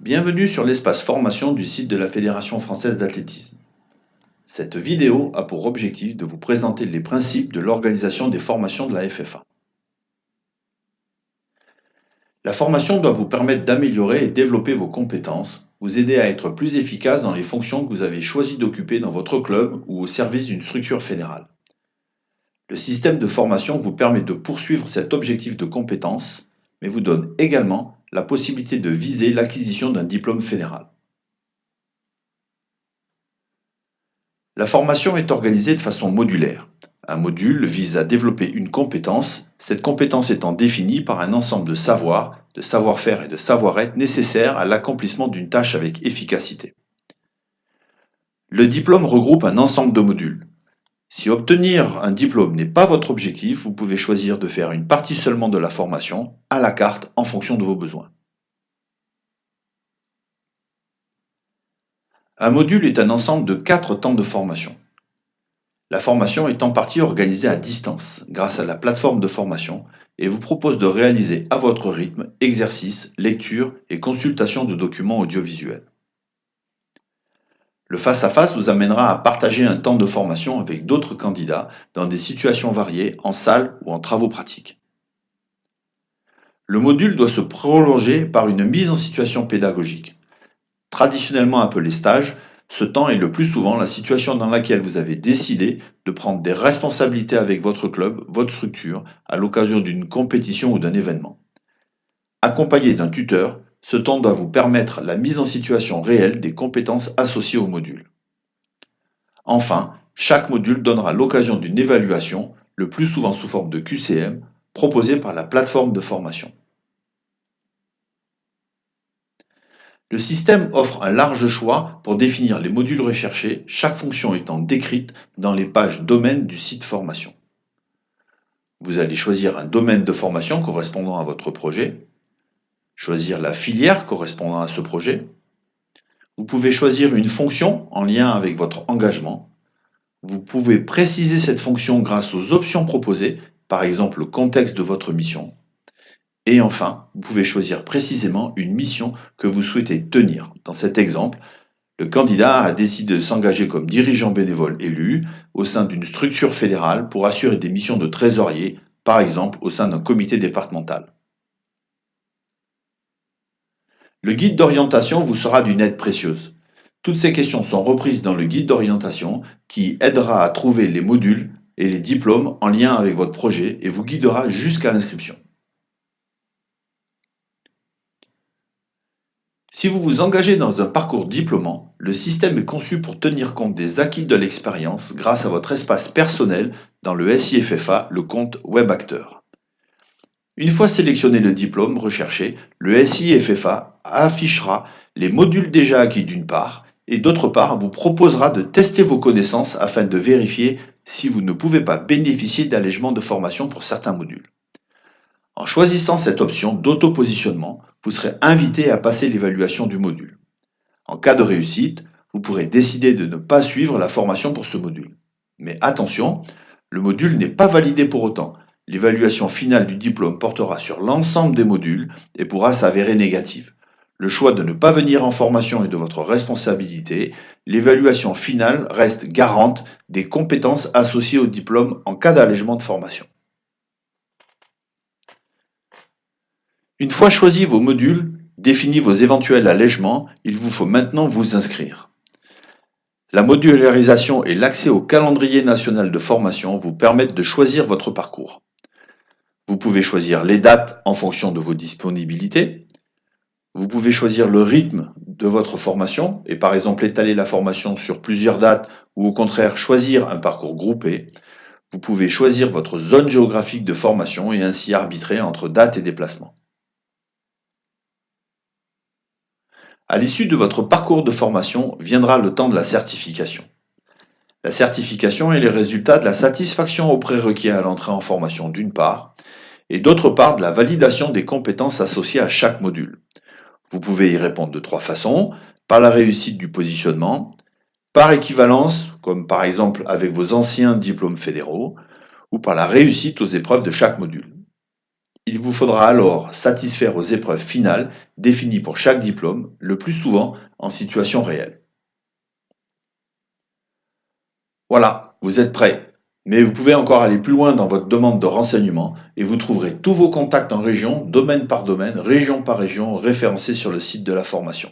Bienvenue sur l'espace formation du site de la Fédération française d'athlétisme. Cette vidéo a pour objectif de vous présenter les principes de l'organisation des formations de la FFA. La formation doit vous permettre d'améliorer et développer vos compétences, vous aider à être plus efficace dans les fonctions que vous avez choisi d'occuper dans votre club ou au service d'une structure fédérale. Le système de formation vous permet de poursuivre cet objectif de compétences, mais vous donne également la possibilité de viser l'acquisition d'un diplôme fédéral. La formation est organisée de façon modulaire. Un module vise à développer une compétence, cette compétence étant définie par un ensemble de savoirs, de savoir-faire et de savoir-être nécessaires à l'accomplissement d'une tâche avec efficacité. Le diplôme regroupe un ensemble de modules. Si obtenir un diplôme n'est pas votre objectif, vous pouvez choisir de faire une partie seulement de la formation, à la carte, en fonction de vos besoins. Un module est un ensemble de 4 temps de formation. La formation est en partie organisée à distance grâce à la plateforme de formation et vous propose de réaliser à votre rythme exercices, lectures et consultations de documents audiovisuels. Le face-à-face vous amènera à partager un temps de formation avec d'autres candidats dans des situations variées, en salle ou en travaux pratiques. Le module doit se prolonger par une mise en situation pédagogique. Traditionnellement appelé stage, ce temps est le plus souvent la situation dans laquelle vous avez décidé de prendre des responsabilités avec votre club, votre structure, à l'occasion d'une compétition ou d'un événement. Accompagné d'un tuteur, ce temps doit vous permettre la mise en situation réelle des compétences associées au module. Enfin, chaque module donnera l'occasion d'une évaluation, le plus souvent sous forme de QCM, proposée par la plateforme de formation. Le système offre un large choix pour définir les modules recherchés, chaque fonction étant décrite dans les pages domaines du site formation. Vous allez choisir un domaine de formation correspondant à votre projet, choisir la filière correspondant à ce projet. Vous pouvez choisir une fonction en lien avec votre engagement. Vous pouvez préciser cette fonction grâce aux options proposées, par exemple le contexte de votre mission. Et enfin, vous pouvez choisir précisément une mission que vous souhaitez tenir. Dans cet exemple, le candidat a décidé de s'engager comme dirigeant bénévole élu au sein d'une structure fédérale pour assurer des missions de trésorier, par exemple au sein d'un comité départemental. Le guide d'orientation vous sera d'une aide précieuse. Toutes ces questions sont reprises dans le guide d'orientation qui aidera à trouver les modules et les diplômes en lien avec votre projet et vous guidera jusqu'à l'inscription. Si vous vous engagez dans un parcours diplômant, le système est conçu pour tenir compte des acquis de l'expérience grâce à votre espace personnel dans le SIFFA, le compte WebActeur. Une fois sélectionné le diplôme recherché, le SIFFA affichera les modules déjà acquis d'une part, et d'autre part vous proposera de tester vos connaissances afin de vérifier si vous ne pouvez pas bénéficier d'allègements de formation pour certains modules. En choisissant cette option d'auto-positionnement, vous serez invité à passer l'évaluation du module. En cas de réussite, vous pourrez décider de ne pas suivre la formation pour ce module. Mais attention, le module n'est pas validé pour autant. L'évaluation finale du diplôme portera sur l'ensemble des modules et pourra s'avérer négative. Le choix de ne pas venir en formation est de votre responsabilité. L'évaluation finale reste garante des compétences associées au diplôme en cas d'allègement de formation. Une fois choisis vos modules, définis vos éventuels allègements, il vous faut maintenant vous inscrire. La modularisation et l'accès au calendrier national de formation vous permettent de choisir votre parcours. Vous pouvez choisir les dates en fonction de vos disponibilités. Vous pouvez choisir le rythme de votre formation et par exemple étaler la formation sur plusieurs dates ou au contraire choisir un parcours groupé. Vous pouvez choisir votre zone géographique de formation et ainsi arbitrer entre dates et déplacements. À l'issue de votre parcours de formation viendra le temps de la certification. La certification est le résultat de la satisfaction aux prérequis à l'entrée en formation d'une part, et d'autre part de la validation des compétences associées à chaque module. Vous pouvez y répondre de 3 façons, par la réussite du positionnement, par équivalence, comme par exemple avec vos anciens diplômes fédéraux, ou par la réussite aux épreuves de chaque module. Il vous faudra alors satisfaire aux épreuves finales définies pour chaque diplôme, le plus souvent en situation réelle. Voilà, vous êtes prêts. Mais vous pouvez encore aller plus loin dans votre demande de renseignement et vous trouverez tous vos contacts en région, domaine par domaine, région par région, référencés sur le site de la formation.